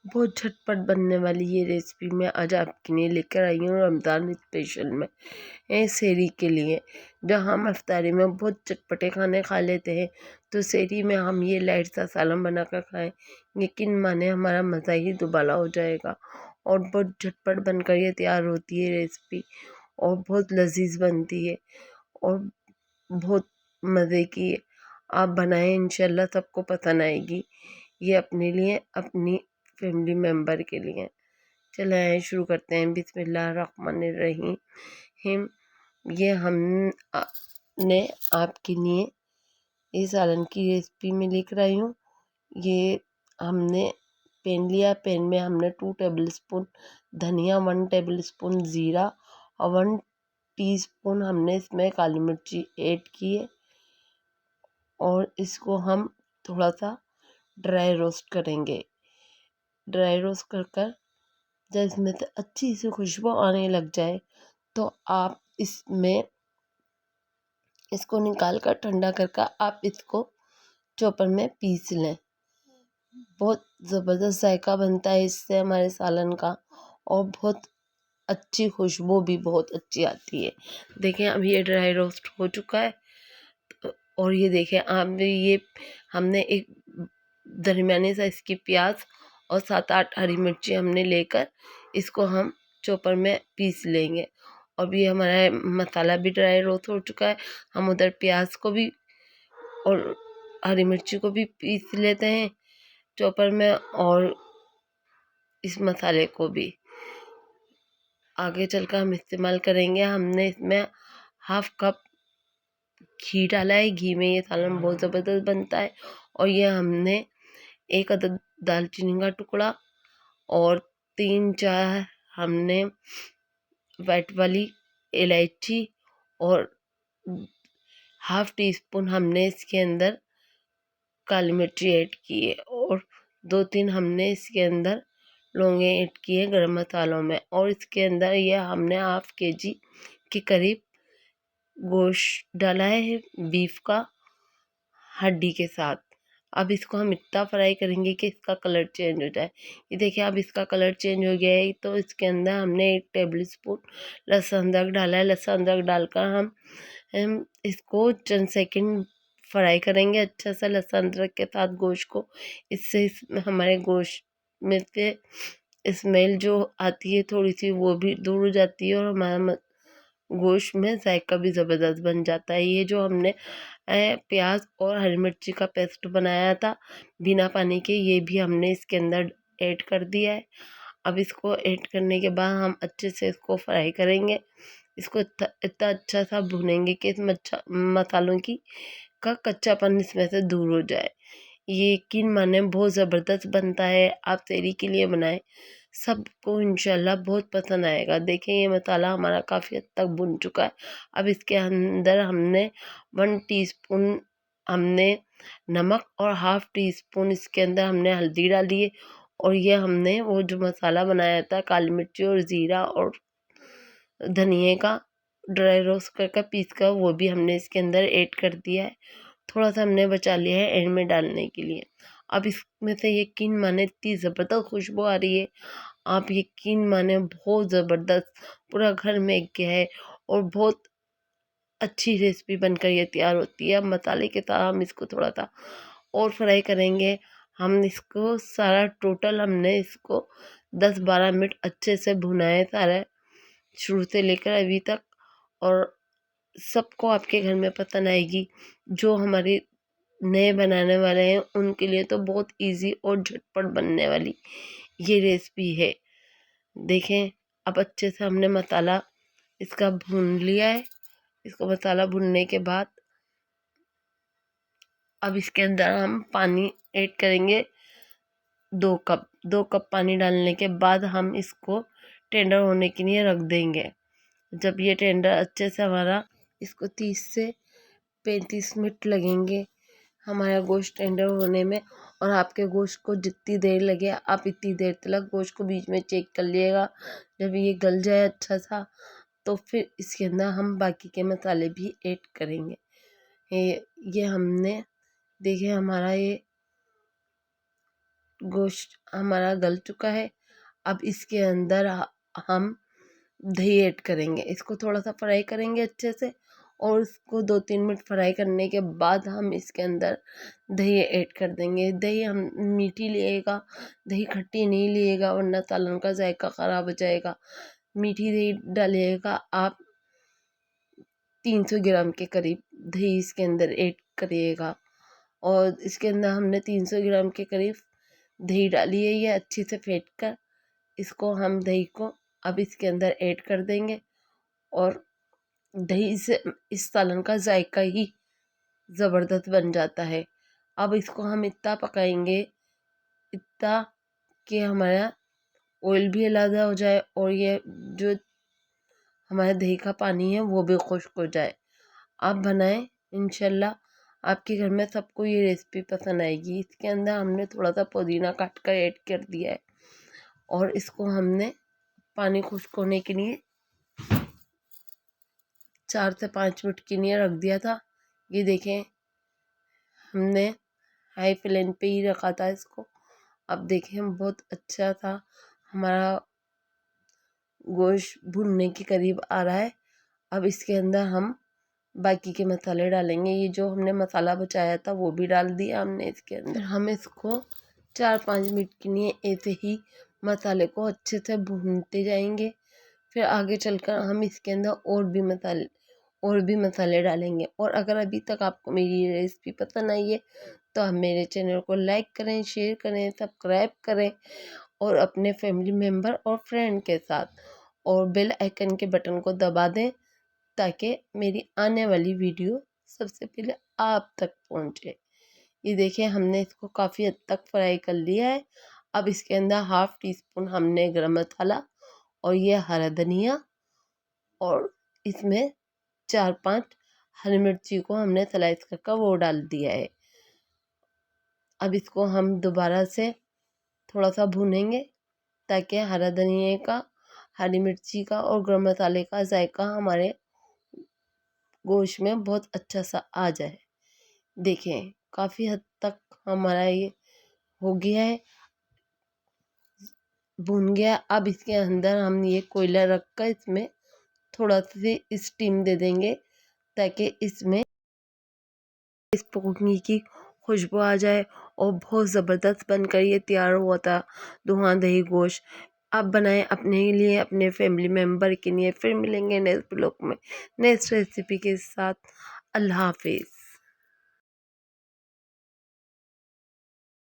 बहुत झटपट बनने वाली ये रेसिपी मैं आज आपके लिए लेकर आई हूँ रमज़ान स्पेशल में सेहरी के लिए। जब हम इफ्तारी में बहुत चटपटे खाने खा लेते हैं तो सेहरी में हम ये लाइट सा सालन बना कर खाएँ, यकीन माने हमारा मज़ा ही दुबाला हो जाएगा। और बहुत झटपट बनकर ये तैयार होती है रेसिपी और बहुत लजीज बनती है और बहुत मज़े की है। आप बनाएं, इंशाल्लाह सबको पसंद आएगी। ये अपने लिए, अपनी फैमिली मेम्बर के लिए। चले आए शुरू करते हैं। बिस्मिल्लाहिर्रहमानिर्रहीम। ये हमने आपके लिए इस सालन की रेसिपी में लेकर आई हूँ। ये हमने पैन लिया, पैन में हमने 2 टेबलस्पून धनिया, 1 टेबलस्पून ज़ीरा और 1 टीस्पून हमने इसमें काली मिर्ची ऐड की है और इसको हम थोड़ा सा ड्राई रोस्ट करेंगे। ड्राई रोस्ट कर जब इसमें से अच्छी सी खुशबू आने लग जाए तो आप इसमें इसको निकाल कर ठंडा कर आप इसको चॉपर में पीस लें। बहुत ज़बरदस्त जायका बनता है इससे हमारे सालन का और बहुत अच्छी खुशबू भी बहुत अच्छी आती है। देखें अब ये ड्राई रोस्ट हो चुका है और ये देखें आप ये हमने एक दरमियाने साइज़ की प्याज और 7-8 हरी मिर्ची हमने लेकर इसको हम चॉपर में पीस लेंगे। और ये हमारा मसाला भी ड्राई रोस्ट हो चुका है। हम उधर प्याज को भी और हरी मिर्ची को भी पीस लेते हैं चॉपर में और इस मसाले को भी आगे चलकर हम इस्तेमाल करेंगे। हमने इसमें हाफ कप घी डाला है। घी में ये सालन बहुत ज़बरदस्त बनता है। और ये हमने 1 अदद दालचीनी का टुकड़ा और 3-4 हमने वाइट वाली इलायची और हाफ टी स्पून हमने इसके अंदर काली मिर्ची ऐड की है और 2-3 हमने इसके अंदर लौंगे ऐड की है गरम मसालों में। और इसके अंदर ये हमने हाफ केजी के करीब गोश्त डाला है बीफ का हड्डी के साथ। अब इसको हम इतना फ्राई करेंगे कि इसका कलर चेंज हो जाए। ये देखिए अब इसका कलर चेंज हो गया है तो इसके अंदर हमने 1 टेबलस्पून लहसुन अदरक डाला है। लहसुन अदरक डालकर हम इसको चंद सेकंड फ्राई करेंगे अच्छा सा लहसुन अदरक के साथ गोश्त को। इससे हमारे गोश्त में से स्मेल जो आती है थोड़ी सी वो भी दूर हो जाती है और हमारा गोश्त में जायका भी ज़बरदस्त बन जाता है। ये जो हमने प्याज और हरी मिर्ची का पेस्ट बनाया था बिना पानी के, ये भी हमने इसके अंदर ऐड कर दिया है। अब इसको ऐड करने के बाद हम अच्छे से इसको फ्राई करेंगे। इसको इतना अच्छा सा भुनेंगे कि इसमें मसालों की का कच्चापन इसमें से दूर हो जाए। ये यकीन माने बहुत ज़बरदस्त बनता है। आप सेहरी के लिए बनाएं, सबको इंशाल्लाह बहुत पसंद आएगा। देखें ये मसाला हमारा काफ़ी हद तक भुन चुका है। अब इसके अंदर हमने 1 टीस्पून हमने नमक और हाफ टी स्पून इसके अंदर हमने हल्दी डाली है। और ये हमने वो जो मसाला बनाया था काली मिर्ची और ज़ीरा और धनिए का ड्राई रोस्ट कर पीस कर वो भी हमने इसके अंदर ऐड कर दिया है। थोड़ा सा हमने बचा लिया है एंड में डालने के लिए। अब इसमें से यकीन माने इतनी ज़बरदस्त खुशबू आ रही है, आप यकीन माने बहुत ज़बरदस्त, पूरा घर में गया है और बहुत अच्छी रेसिपी बनकर ये तैयार होती है। अब मसाले के साथ हम इसको थोड़ा सा और फ्राई करेंगे। हम इसको सारा टोटल हमने इसको 10-12 मिनट अच्छे से भुना है सारा, शुरू से लेकर अभी तक। और सबको आपके घर में पसंद आएगी। जो हमारे नए बनाने वाले हैं उनके लिए तो बहुत इजी और झटपट बनने वाली ये रेसिपी है। देखें अब अच्छे से हमने मसाला इसका भून लिया है। इसको मसाला भूनने के बाद अब इसके अंदर हम पानी ऐड करेंगे 2 कप पानी डालने के बाद हम इसको टेंडर होने के लिए रख देंगे। जब ये टेंडर अच्छे से हमारा, इसको 30 से 35 मिनट लगेंगे हमारा गोश्त टेंडर होने में। और आपके गोश्त को जितनी देर लगे आप इतनी देर तक गोश्त को बीच में चेक कर लिएगा। जब ये गल जाए अच्छा सा तो फिर इसके अंदर हम बाकी के मसाले भी ऐड करेंगे। ये हमने देखे हमारा ये गोश्त हमारा गल चुका है। अब इसके अंदर हम दही ऐड करेंगे। इसको थोड़ा सा फ्राई करेंगे अच्छे से, और इसको 2-3 मिनट फ्राई करने के बाद हम इसके अंदर दही ऐड कर देंगे। दही हम मीठी लिएगा, दही खट्टी नहीं लिएगा, वरना सालन का जायका ख़राब हो जाएगा। मीठी दही डालिएगा आप। 300 ग्राम के करीब दही इसके अंदर ऐड करिएगा, और इसके अंदर हमने 300 ग्राम के करीब दही डाली है। ये अच्छे से फेंट कर इसको हम दही को अब इसके अंदर ऐड कर देंगे, और दही से इस सालन का जायका ही ज़बरदस्त बन जाता है। अब इसको हम इतना पकाएंगे, इतना कि हमारा ऑयल भी अलग हो जाए, और ये जो हमारा दही का पानी है वो भी खुश्क हो जाए। आप बनाएं, इंशाल्लाह आपके घर में सबको ये रेसिपी पसंद आएगी। इसके अंदर हमने थोड़ा सा पुदीना काट कर ऐड कर दिया है, और इसको हमने पानी खुश्क होने के लिए 4 से 5 मिनट के लिए रख दिया था। ये देखें, हमने हाई फ्लेम पे ही रखा था इसको। अब देखें बहुत अच्छा था, हमारा गोश्त भुनने के करीब आ रहा है। अब इसके अंदर हम बाकी के मसाले डालेंगे। ये जो हमने मसाला बचाया था वो भी डाल दिया हमने इसके अंदर। हम इसको 4-5 मिनट के लिए ऐसे ही मसाले को अच्छे से भूनते जाएंगे। फिर आगे चलकर हम इसके अंदर और भी मसाले डालेंगे। और अगर अभी तक आपको मेरी ये रेसिपी पसंद आई है तो आप मेरे चैनल को लाइक करें, शेयर करें, सब्सक्राइब करें, और अपने फैमिली मेम्बर और फ्रेंड के साथ और बेल आइकन के बटन को दबा दें, ताकि मेरी आने वाली वीडियो सबसे पहले आप तक पहुंचे। ये देखिए, हमने इसको काफ़ी हद तक फ्राई कर लिया है। अब इसके अंदर 1/2 टीस्पून हमने गरम मसाला, और ये हरा धनिया, और इसमें 4-5 हरी मिर्ची को हमने स्लाइस करके वो डाल दिया है। अब इसको हम दोबारा से थोड़ा सा भूनेंगे, ताकि हरा धनिया का, हरी मिर्ची का और गरम मसाले का जायका हमारे गोश्त में बहुत अच्छा सा आ जाए। देखें, काफ़ी हद तक हमारा ये हो गया है, भून गया। अब इसके अंदर हम ये कोयला रख कर इसमें थोड़ा सी स्टीम दे देंगे, ताकि इसमें इस पकने की खुशबू आ जाए, और बहुत ज़बरदस्त बनकर ये तैयार हुआ था दोहा दही गोश्त। आप बनाएं अपने लिए, अपने फैमिली मेम्बर के लिए। फिर मिलेंगे नेक्स्ट ब्लॉग में नेक्स्ट रेसिपी के साथ। अल्लाह हाफिज़।